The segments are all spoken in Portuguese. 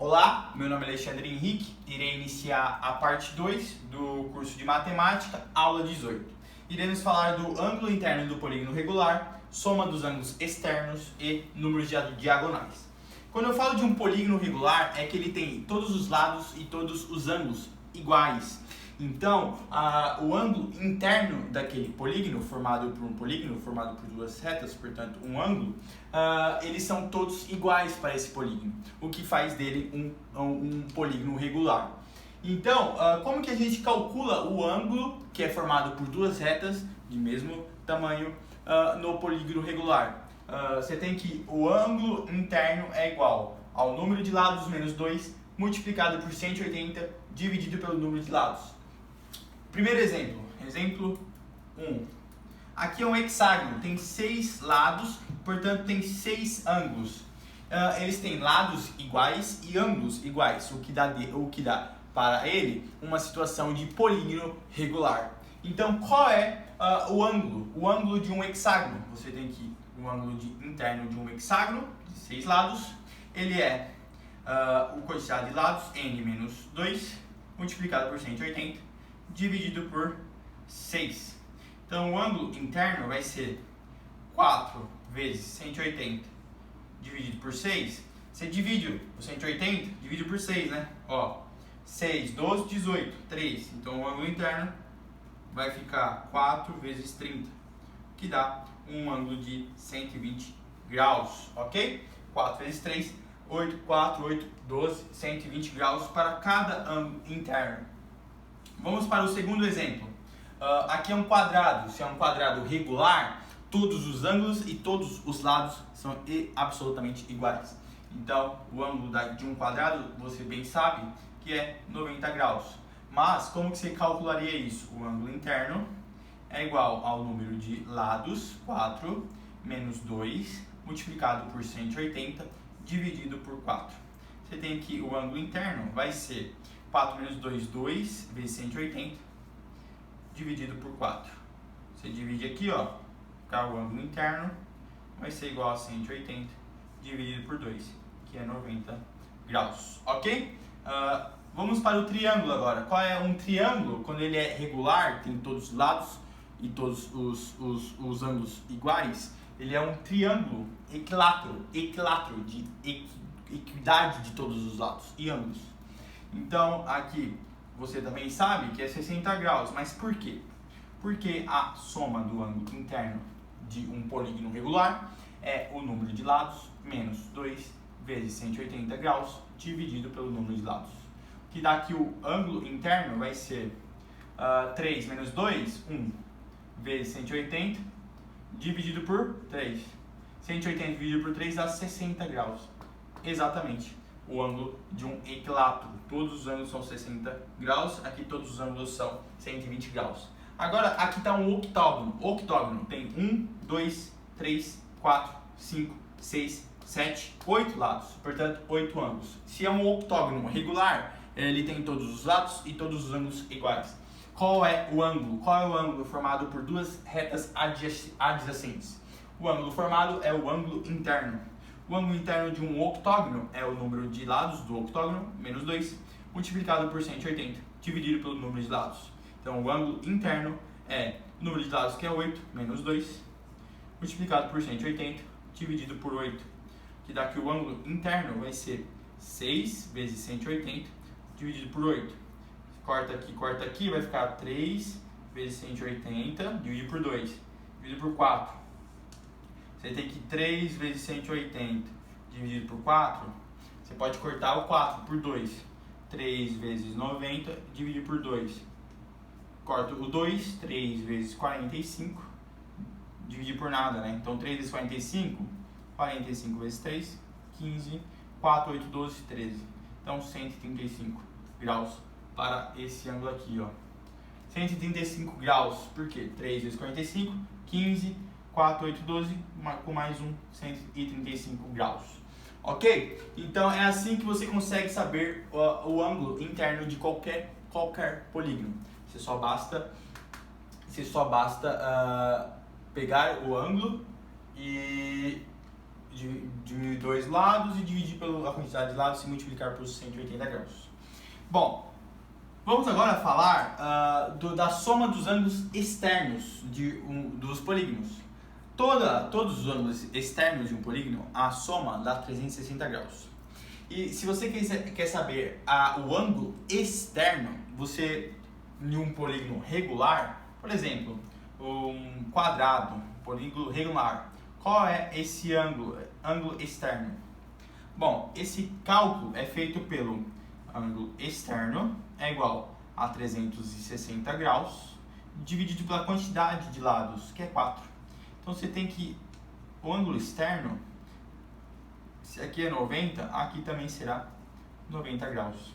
Olá, meu nome é Alexandre Henrique, irei iniciar a parte 2 do curso de Matemática, aula 18. Iremos falar do ângulo interno do polígono regular, soma dos ângulos externos e números de diagonais. Quando eu falo de um polígono regular, é que ele tem todos os lados e todos os ângulos iguais. Então, o ângulo interno daquele polígono, formado por duas retas, portanto um ângulo, eles são todos iguais para esse polígono, o que faz dele um polígono regular. Então, como que a gente calcula o ângulo que é formado por duas retas de mesmo tamanho no polígono regular? Você tem que o ângulo interno é igual ao número de lados menos 2 multiplicado por 180 dividido pelo número de lados. Primeiro exemplo 1. Aqui é um hexágono, tem 6 lados, portanto tem 6 ângulos. Eles têm lados iguais e ângulos iguais, o que dá para ele uma situação de polígono regular. Então, qual é o ângulo? O ângulo de um hexágono. Você tem que o ângulo interno de um hexágono, de 6 lados, ele é o quantidade de lados, n menos 2, multiplicado por 180, dividido por 6. Então, o ângulo interno vai ser 4 vezes 180 dividido por 6. Você divide o 180, divide por 6, né? 6, 12, 18, 3. Então, o ângulo interno vai ficar 4 vezes 30, que dá um ângulo de 120 graus, ok? 4 vezes 3, 8, 4, 8, 12, 120 graus para cada ângulo interno. Vamos para o segundo exemplo. Aqui é um quadrado. Se é um quadrado regular, todos os ângulos e todos os lados são absolutamente iguais. Então, o ângulo de um quadrado, você bem sabe que é 90 graus. Mas, como que você calcularia isso? O ângulo interno é igual ao número de lados, 4, menos 2, multiplicado por 180, dividido por 4. Você tem que o ângulo interno vai ser 4 menos 2, 2 vezes 180, dividido por 4. Você divide aqui, ficar o ângulo interno vai ser igual a 180, dividido por 2, que é 90 graus, ok? Vamos para o triângulo agora. Qual é um triângulo? Quando ele é regular, tem todos os lados e todos os ângulos iguais, ele é um triângulo equilátero de equidade de todos os lados e ângulos. Então, aqui você também sabe que é 60 graus, mas por quê? Porque a soma do ângulo interno de um polígono regular é o número de lados menos 2 vezes 180 graus dividido pelo número de lados. Que dá que o ângulo interno vai ser 3 menos 2, 1 vezes 180 dividido por 3. 180 dividido por 3 dá 60 graus. Exatamente. O ângulo de um equilátero. Todos os ângulos são 60 graus, aqui todos os ângulos são 120 graus. Agora, aqui está um octógono. Octógono tem 1, 2, 3, 4, 5, 6, 7, 8 lados, portanto 8 ângulos. Se é um octógono regular, ele tem todos os lados e todos os ângulos iguais. Qual é o ângulo? Qual é o ângulo formado por duas retas adjacentes? O ângulo formado é o ângulo interno. O ângulo interno de um octógono é o número de lados do octógono, menos 2, multiplicado por 180, dividido pelo número de lados. Então, o ângulo interno é o número de lados, que é 8, menos 2, multiplicado por 180, dividido por 8, que dá que o ângulo interno vai ser 6 vezes 180, dividido por 8. Corta aqui, vai ficar 3 vezes 180, dividido por 2, dividido por 4. Você tem que 3 vezes 180 dividido por 4, você pode cortar o 4 por 2. 3 vezes 90 dividido por 2. Corta o 2, 3 vezes 45, dividir por nada, né? Então 3 vezes 45, 45 vezes 3, 15, 4, 8, 12, 13. Então 135 graus para esse ângulo aqui, 135 graus, por quê? 3 vezes 45, 15, 4, 8, 12, com mais um, 135 graus. Ok? Então é assim que você consegue saber o ângulo interno de qualquer polígono. Você só basta pegar o ângulo e diminuir dois lados e dividir pela quantidade de lados e multiplicar por 180 graus. Bom, vamos agora falar da soma dos ângulos externos dos polígonos. Todos os ângulos externos de um polígono, a soma dá 360 graus. E se você quer saber o ângulo externo, você, em um polígono regular, por exemplo, um quadrado, polígono regular, qual é esse ângulo externo? Bom, esse cálculo é feito pelo ângulo externo é igual a 360 graus dividido pela quantidade de lados, que é 4. Então você tem que o ângulo externo, se aqui é 90, aqui também será 90 graus.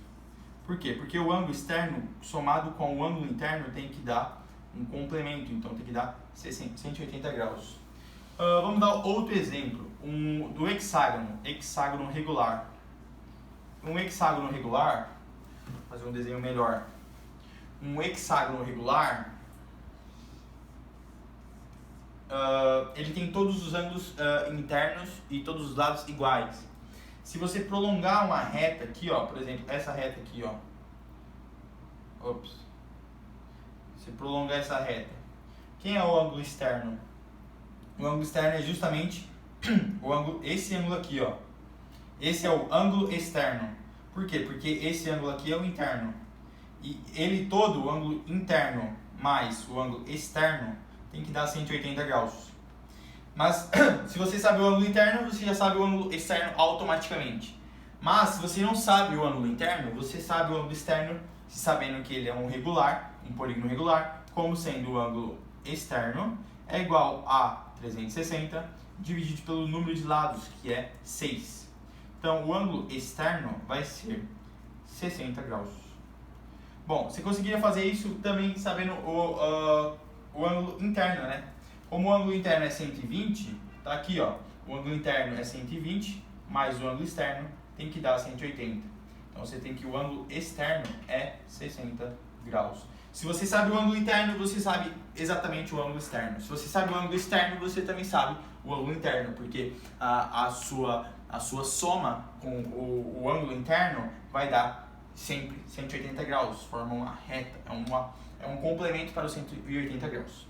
Por quê? Porque o ângulo externo somado com o ângulo interno tem que dar um complemento, então tem que dar 180 graus. Vamos dar outro exemplo, do hexágono regular. Um hexágono regular, vou fazer um desenho melhor. Um hexágono regular, ele tem todos os ângulos internos e todos os lados iguais. Se você prolongar uma reta aqui, ó, por exemplo, essa reta aqui, ó. Se prolongar essa reta, quem é o ângulo externo? O ângulo externo é justamente esse ângulo aqui, ó. Esse é o ângulo externo. Por quê? Porque esse ângulo aqui é o interno. E ele todo, o ângulo interno mais o ângulo externo, tem que dar 180 graus. Mas se você sabe o ângulo interno, você já sabe o ângulo externo automaticamente. Mas se você não sabe o ângulo interno, você sabe o ângulo externo, se sabendo que ele é um regular, um polígono regular, como sendo o ângulo externo é igual a 360 dividido pelo número de lados, que é 6. Então o ângulo externo vai ser 60 graus. Bom, você conseguiria fazer isso também sabendo o ângulo interno, né? Como o ângulo interno é 120, tá aqui, ó. O ângulo interno é 120, mais o ângulo externo tem que dar 180. Então você tem que o ângulo externo é 60 graus. Se você sabe o ângulo interno, você sabe exatamente o ângulo externo. Se você sabe o ângulo externo, você também sabe o ângulo interno, porque a sua soma com o ângulo interno vai dar sempre 180 graus, forma uma reta, é um complemento para os 180 graus.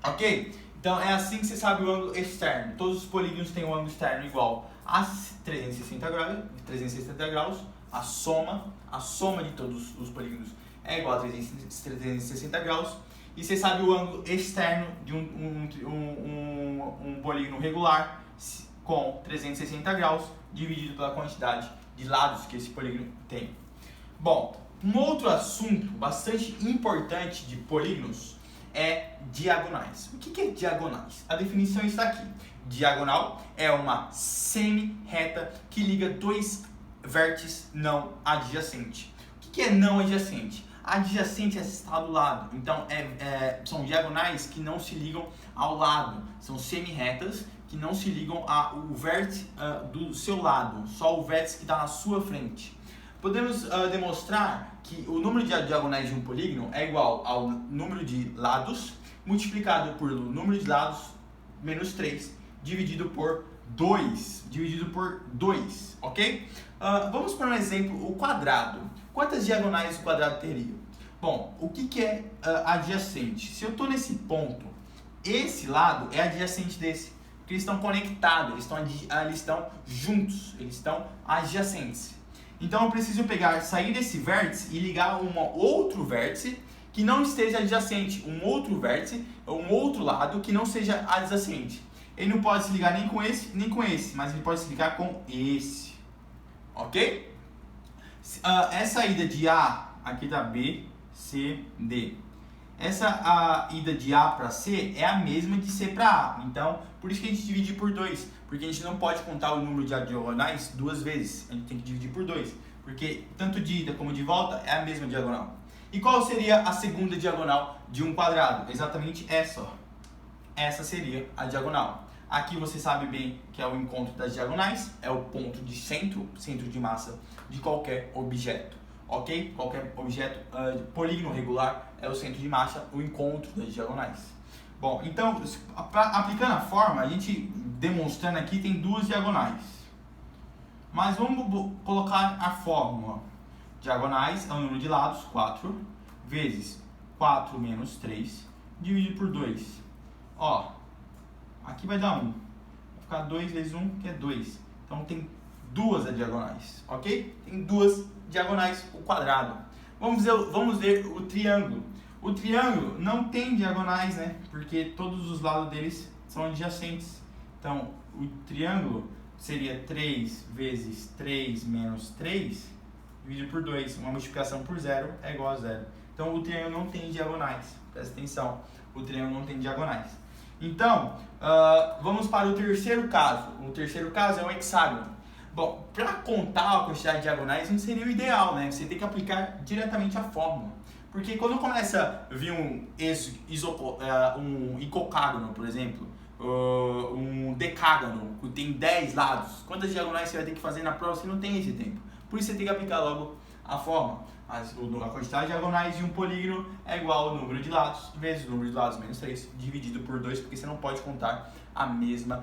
Ok? Então é assim que você sabe o ângulo externo. Todos os polígonos têm um ângulo externo igual a 360 graus. A soma de todos os polígonos é igual a 360 graus. E você sabe o ângulo externo de um polígono regular com 360 graus dividido pela quantidade de lados que esse polígono tem. Bom, um outro assunto bastante importante de polígonos é diagonais. O que é diagonais? A definição está aqui. Diagonal é uma semi-reta que liga dois vértices não adjacentes. O que é não adjacente? Adjacente está do lado. Então, são diagonais que não se ligam ao lado. São semi-retas que não se ligam ao vértice do seu lado. Só o vértice que está na sua frente. Podemos demonstrar que o número de diagonais de um polígono é igual ao número de lados multiplicado pelo número de lados menos 3 dividido por 2. Ok? Vamos para um exemplo, o quadrado. Quantas diagonais o quadrado teria? Bom, o que é adjacente? Se eu estou nesse ponto, esse lado é adjacente desse. Porque eles estão conectados, eles estão juntos, eles estão adjacentes. Então eu preciso sair desse vértice e ligar um outro vértice que não esteja adjacente, um outro vértice, um outro lado que não seja adjacente. Ele não pode se ligar nem com esse, nem com esse, mas ele pode se ligar com esse. Ok? Essa ida de A, aqui dá B, C, D. Essa ida de A para C é a mesma de C para A. Então, por isso que a gente divide por 2. Porque a gente não pode contar o número de diagonais duas vezes. A gente tem que dividir por 2. Porque tanto de ida como de volta é a mesma diagonal. E qual seria a segunda diagonal de um quadrado? Exatamente essa, ó. Essa seria a diagonal. Aqui você sabe bem que é o encontro das diagonais. É o ponto de centro de massa de qualquer objeto. Ok? Qualquer objeto de polígono regular é o centro de massa, o encontro das diagonais. Bom, então, aplicando a forma, a gente demonstrando aqui, tem duas diagonais. Mas vamos colocar a fórmula. Diagonais é o número de lados, 4, vezes 4 menos 3, dividido por 2. Ó, aqui vai dar 1. Vai ficar 2 vezes 1, que é 2. Então tem duas diagonais, ok? Tem duas diagonais, o quadrado. Vamos ver o triângulo. O triângulo não tem diagonais, né? Porque todos os lados deles são adjacentes. Então, o triângulo seria 3 vezes 3 menos 3, dividido por 2. Uma multiplicação por 0 é igual a 0. Então, o triângulo não tem diagonais. Presta atenção, o triângulo não tem diagonais. Então, vamos para o terceiro caso. O terceiro caso é um hexágono. Bom, para contar a quantidade de diagonais não seria o ideal, né? Você tem que aplicar diretamente a fórmula. Porque quando começa a vir um icocágono, por exemplo, um decágono, que tem 10 lados, quantas diagonais você vai ter que fazer na prova? Você não tem esse tempo. Por isso você tem que aplicar logo a fórmula. A quantidade de diagonais de um polígono é igual ao número de lados, vezes o número de lados menos 3, dividido por 2, porque você não pode contar a mesma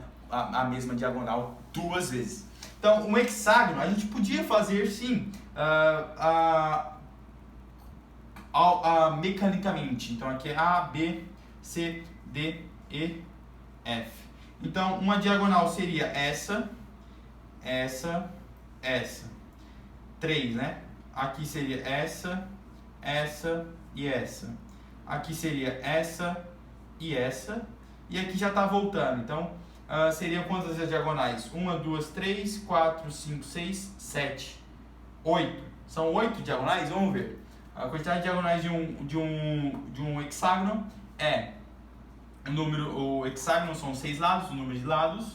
diagonal duas vezes. Então, um hexágono, a gente podia fazer sim mecanicamente. Então, aqui é A, B, C, D, E, F. Então, uma diagonal seria essa, 3, né? Aqui seria essa e essa. Aqui seria essa e essa. E aqui já está voltando. Então, seriam quantas diagonais? 1, 2, 3, 4, 5, 6, 7, 8. São 8 diagonais? Vamos ver. A quantidade de diagonais de um hexágono é o hexágono são 6 lados, o número de lados,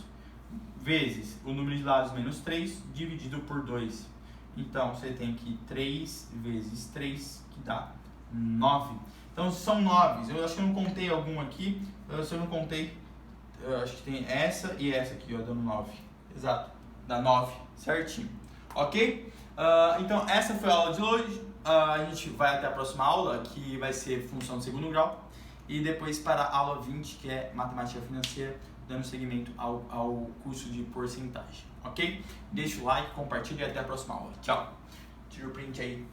vezes o número de lados menos 3, dividido por 2. Então, você tem que 3 vezes 3, que dá 9. Então, são 9. Eu acho que eu não contei algum aqui. Se eu não contei, eu acho que tem essa e essa aqui, ó, dando 9. Exato, dá 9, certinho. Ok? Então, essa foi a aula de hoje. A gente vai até a próxima aula, que vai ser função de segundo grau. E depois para a aula 20, que é matemática financeira, dando seguimento ao curso de porcentagem. Ok? Deixa o like, compartilha e até a próxima aula. Tchau. Tira o print aí.